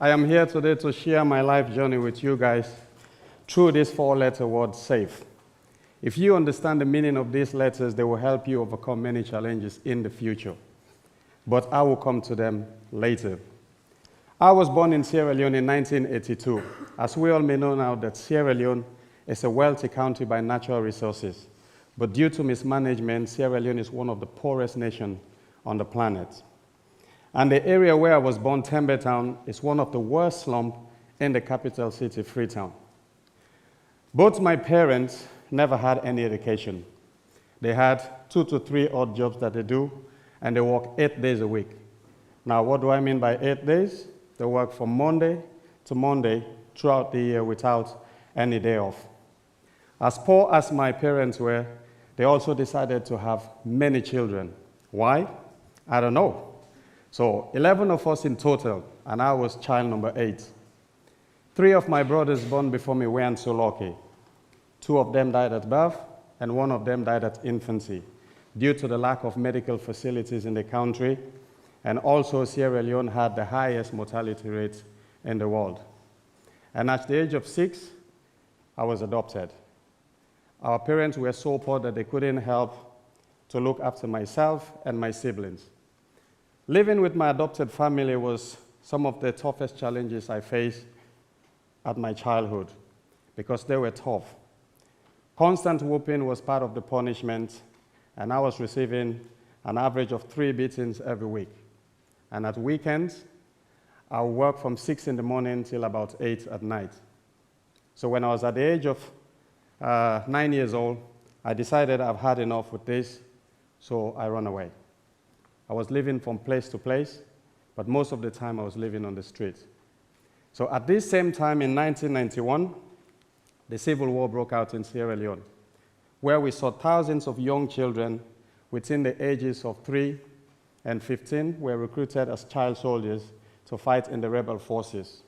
I am here today to share my life journey with you guys through this four-letter word, SAFE. If you understand the meaning of these letters, they will help you overcome many challenges in the future. But I will come to them later. I was born in Sierra Leone in 1982. As we all may know now that Sierra Leone is a wealthy country by natural resources. But due to mismanagement, Sierra Leone is one of the poorest nations on the planet. And the area where I was born, Tembe Town, is one of the worst slums in the capital city, Freetown. Both my parents never had any education. They had 2 to 3 odd jobs that they do, and they work 8 days a week. Now, what do I mean by 8 days? They work from Monday to Monday throughout the year without any day off. As poor as my parents were, they also decided to have many children. Why? I don't know. So 11 of us in total, and I was child number 8. 3 of my brothers born before me weren't so lucky. 2 of them died at birth, and 1 of them died at infancy, due to the lack of medical facilities in the country, and also Sierra Leone had the highest mortality rate in the world. And at the age of 6, I was adopted. Our parents were so poor that they couldn't help to look after myself and my siblings. Living with my adopted family was some of the toughest challenges I faced at my childhood because they were tough. Constant whooping was part of the punishment, and I was receiving an average of 3 beatings every week. And at weekends, I would work from 6 in the morning till about 8 at night. So when I was at the age of 9 years old, I decided I've had enough with this, so I ran away. I was living from place to place, but most of the time I was living on the street. So at this same time in 1991, the Civil War broke out in Sierra Leone, where we saw thousands of young children within the ages of 3 and 15 were recruited as child soldiers to fight in the rebel forces.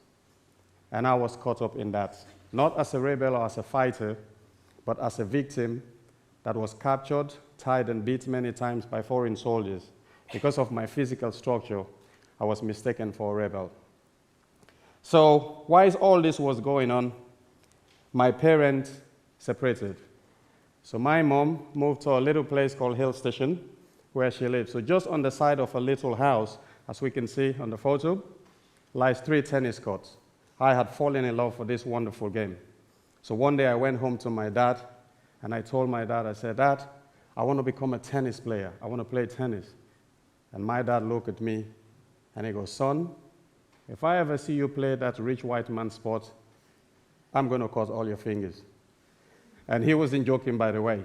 And I was caught up in that, not as a rebel or as a fighter, but as a victim that was captured, tied, and beat many times by foreign soldiers. Because of my physical structure, I was mistaken for a rebel. So while all this was going on, my parents separated. So my mom moved to a little place called Hill Station, where she lived. So just on the side of a little house, as we can see on the photo, lies 3 tennis courts. I had fallen in love for this wonderful game. So one day I went home to my dad, and I told my dad, I said, "Dad, I want to become a tennis player. I want to play tennis." And my dad looked at me, and he goes, "Son, if I ever see you play that rich white man sport, I'm going to cut all your fingers." And he wasn't joking, by the way.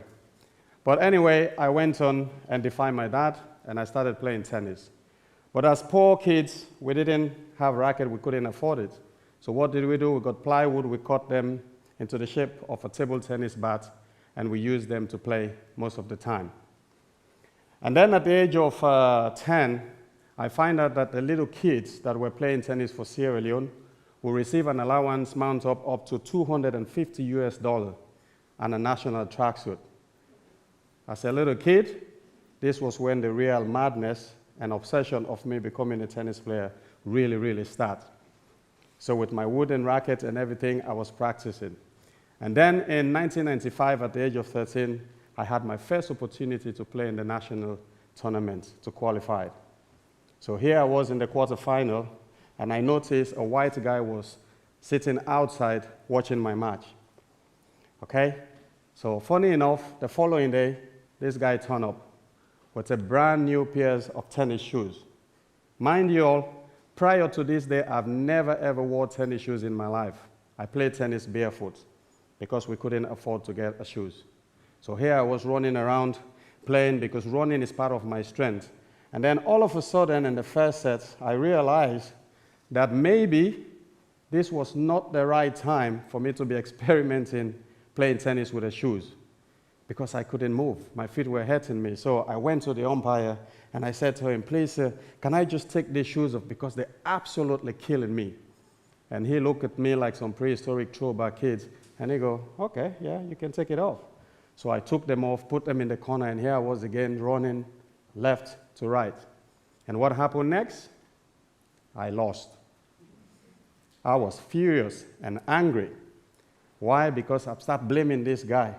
But anyway, I went on and defied my dad, and I started playing tennis. But as poor kids, we didn't have racket, we couldn't afford it. So what did we do? We got plywood, we cut them into the shape of a table tennis bat, and we used them to play most of the time. And then at the age of 10, I find out that the little kids that were playing tennis for Sierra Leone will receive an allowance mount up to $250 and a national tracksuit. As a little kid, this was when the real madness and obsession of me becoming a tennis player really started. So with my wooden racket and everything, I was practicing. And then in 1995, at the age of 13, I had my first opportunity to play in the national tournament to qualify. So here I was in the quarterfinal, and I noticed a white guy was sitting outside watching my match. Okay? So funny enough, the following day, this guy turned up with a brand new pair of tennis shoes. Mind you all, prior to this day, I've never ever wore tennis shoes in my life. I played tennis barefoot because we couldn't afford to get shoes. So here I was running around playing because running is part of my strength. And then all of a sudden in the first set, I realized that maybe this was not the right time for me to be experimenting playing tennis with the shoes because I couldn't move. My feet were hurting me. So I went to the umpire and I said to him, "Please, can I just take these shoes off because they're absolutely killing me?" And he looked at me like some prehistoric throwback kids and he go, "Okay, yeah, you can take it off." So I took them off, put them in the corner, and here I was again running left to right. And what happened next? I lost. I was furious and angry. Why? Because I started blaming this guy.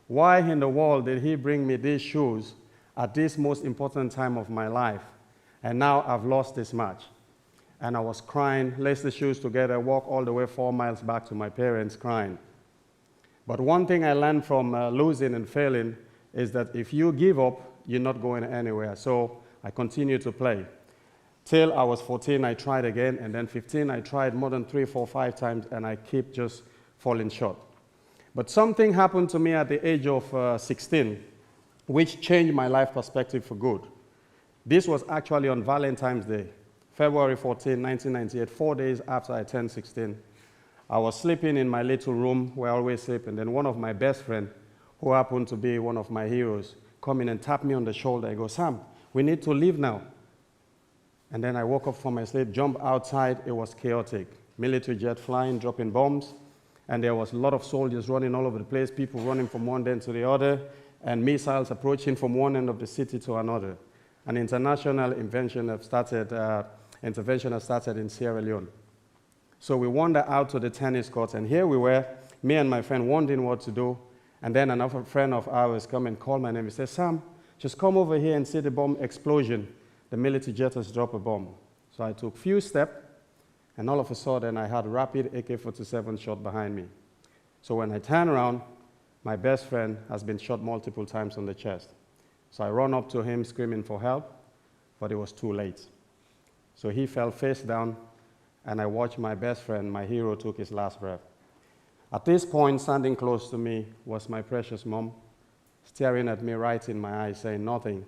Why in the world did he bring me these shoes at this most important time of my life? And now I've lost this match. And I was crying, laced the shoes together, walked all the way 4 miles back to my parents crying. But one thing I learned from losing and failing is that if you give up, you're not going anywhere. So I continued to play. Till I was 14, I tried again, and then 15, I tried more than 3, 4, 5 times, and I keep just falling short. But something happened to me at the age of 16, which changed my life perspective for good. This was actually on Valentine's Day, February 14, 1998, 4 days after I turned 16. I was sleeping in my little room where I always sleep, and then one of my best friends, who happened to be one of my heroes, come in and tap me on the shoulder. I go, Sam, we need to leave now. And then I woke up from my sleep, jumped outside. It was chaotic. Military jet flying, dropping bombs. And there was a lot of soldiers running all over the place, people running from one end to the other, and missiles approaching from one end of the city to another. An international intervention has started in Sierra Leone. So we wandered out to the tennis courts, and here we were, me and my friend wondering what to do. And then another friend of ours come and call my name. He says, Sam, just come over here and see the bomb explosion. The military jet has dropped a bomb. So I took a few steps, and all of a sudden I had a rapid AK-47 shot behind me. So when I turned around, my best friend has been shot multiple times on the chest. So I ran up to him screaming for help, but it was too late. So he fell face down, and I watched my best friend, my hero, took his last breath. At this point, standing close to me was my precious mom, staring at me right in my eyes, saying nothing,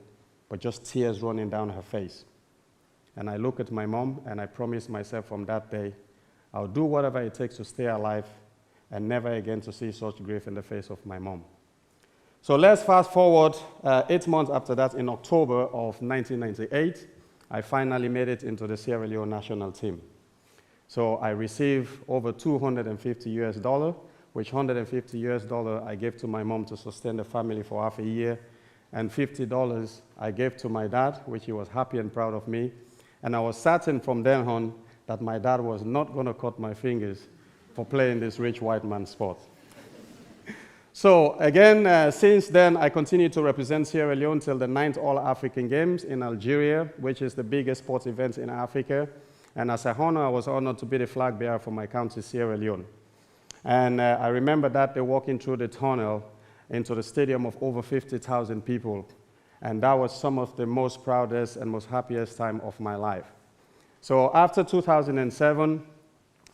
but just tears running down her face. And I look at my mom, and I promised myself from that day, I'll do whatever it takes to stay alive and never again to see such grief in the face of my mom. So let's fast forward 8 months after that, in October of 1998, I finally made it into the Sierra Leone national team. So I received over $250, which $150 I gave to my mom to sustain the family for half a year, and $50 I gave to my dad, which he was happy and proud of me. And I was certain from then on that my dad was not going to cut my fingers for playing this rich white man sport. So again, since then, I continued to represent Sierra Leone till the 9th All-African Games in Algeria, which is the biggest sports event in Africa. And as a honor, I was honored to be the flag bearer for my country, Sierra Leone. And I remember that day walking through the tunnel into the stadium of over 50,000 people. And that was some of the most proudest and most happiest time of my life. So after 2007,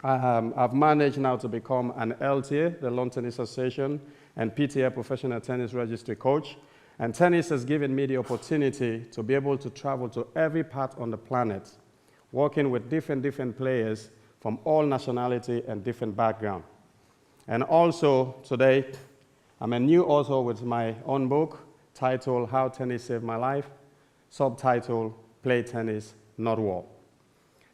I've managed now to become an LTA, the Lawn Tennis Association, and PTA, Professional Tennis Registry Coach. And tennis has given me the opportunity to be able to travel to every part on the planet, working with different players from all nationality and different background. And also today, I'm a new author with my own book titled How Tennis Saved My Life, subtitle Play Tennis, Not War.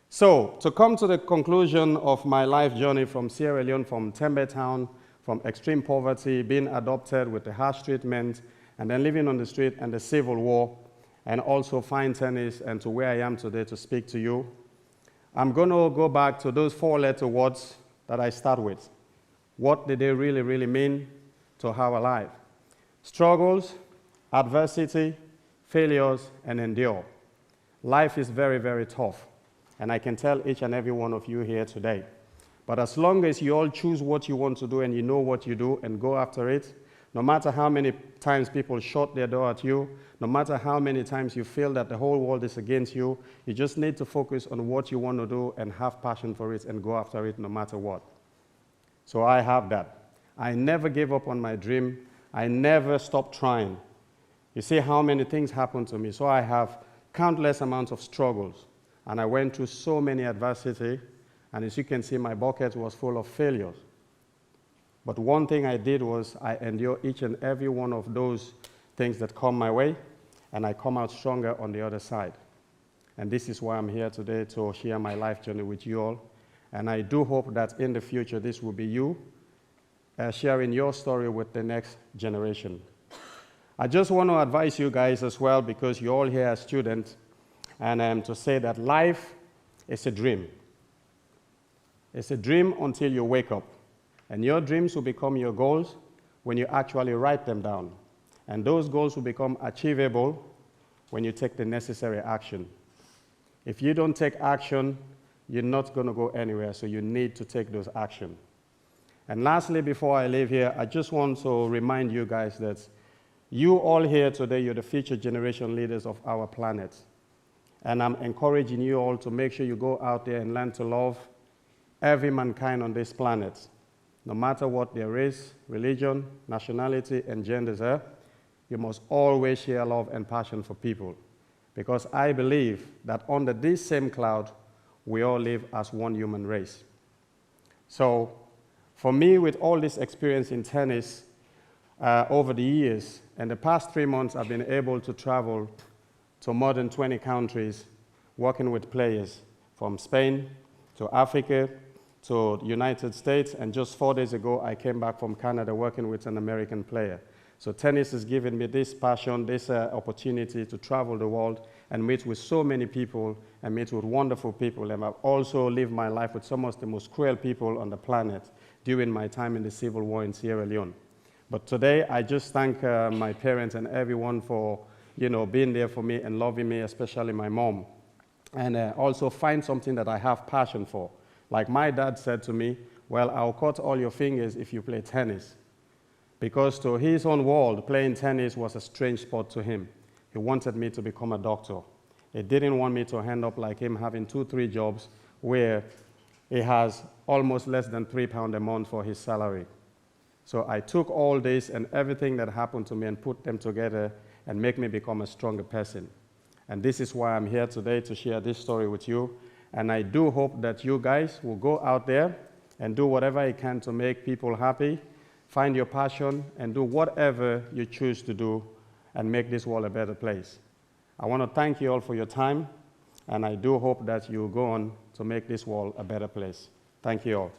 So to come to the conclusion of my life journey from Sierra Leone, from Tembe Town, from extreme poverty, being adopted with the harsh treatment, and then living on the street and the civil war, and also fine tennis, and to where I am today to speak to you, I'm going to go back to those 4-letter words that I start with. What did they really mean to our life? Struggles, adversity, failures, and endure. Life is very tough, and I can tell each and every one of you here today. But as long as you all choose what you want to do and you know what you do and go after it, no matter how many times people shut their door at you, no matter how many times you feel that the whole world is against you, you just need to focus on what you want to do and have passion for it and go after it no matter what. So I have that. I never gave up on my dream. I never stopped trying. You see how many things happened to me. So I have countless amounts of struggles, and I went through so many adversity, and as you can see, my bucket was full of failures. But one thing I did was I endured each and every one of those things that come my way, and I come out stronger on the other side. And this is why I'm here today, to share my life journey with you all. And I do hope that in the future, this will be you sharing your story with the next generation. I just want to advise you guys as well, because you're all here as students, and to say that life is a dream. It's a dream until you wake up. And your dreams will become your goals when you actually write them down. And those goals will become achievable when you take the necessary action. If you don't take action, you're not going to go anywhere, so you need to take those action. And lastly, before I leave here, I just want to remind you guys that you all here today, you're the future generation leaders of our planet. And I'm encouraging you all to make sure you go out there and learn to love every mankind on this planet, no matter what their race, religion, nationality, and genders are. You must always share love and passion for people, because I believe that under this same cloud, we all live as one human race. So for me, with all this experience in tennis over the years, and the past 3 months, I've been able to travel to more than 20 countries, working with players from Spain to Africa to the United States, and just 4 days ago, I came back from Canada working with an American player. So tennis has given me this passion, this opportunity to travel the world and meet with so many people and meet with wonderful people. And I've also lived my life with some of the most cruel people on the planet during my time in the civil war in Sierra Leone. But today, I just thank my parents and everyone for being there for me and loving me, especially my mom. And also find something that I have passion for. Like my dad said to me, well, I'll cut all your fingers if you play tennis. Because to his own world, playing tennis was a strange sport to him. He wanted me to become a doctor. He didn't want me to end up like him, having 2-3 jobs where he has almost less than £3 a month for his salary. So I took all this and everything that happened to me and put them together and make me become a stronger person. And this is why I'm here today, to share this story with you. And I do hope that you guys will go out there and do whatever you can to make people happy. Find your passion and do whatever you choose to do and make this world a better place. I want to thank you all for your time, and I do hope that you go on to make this world a better place. Thank you all.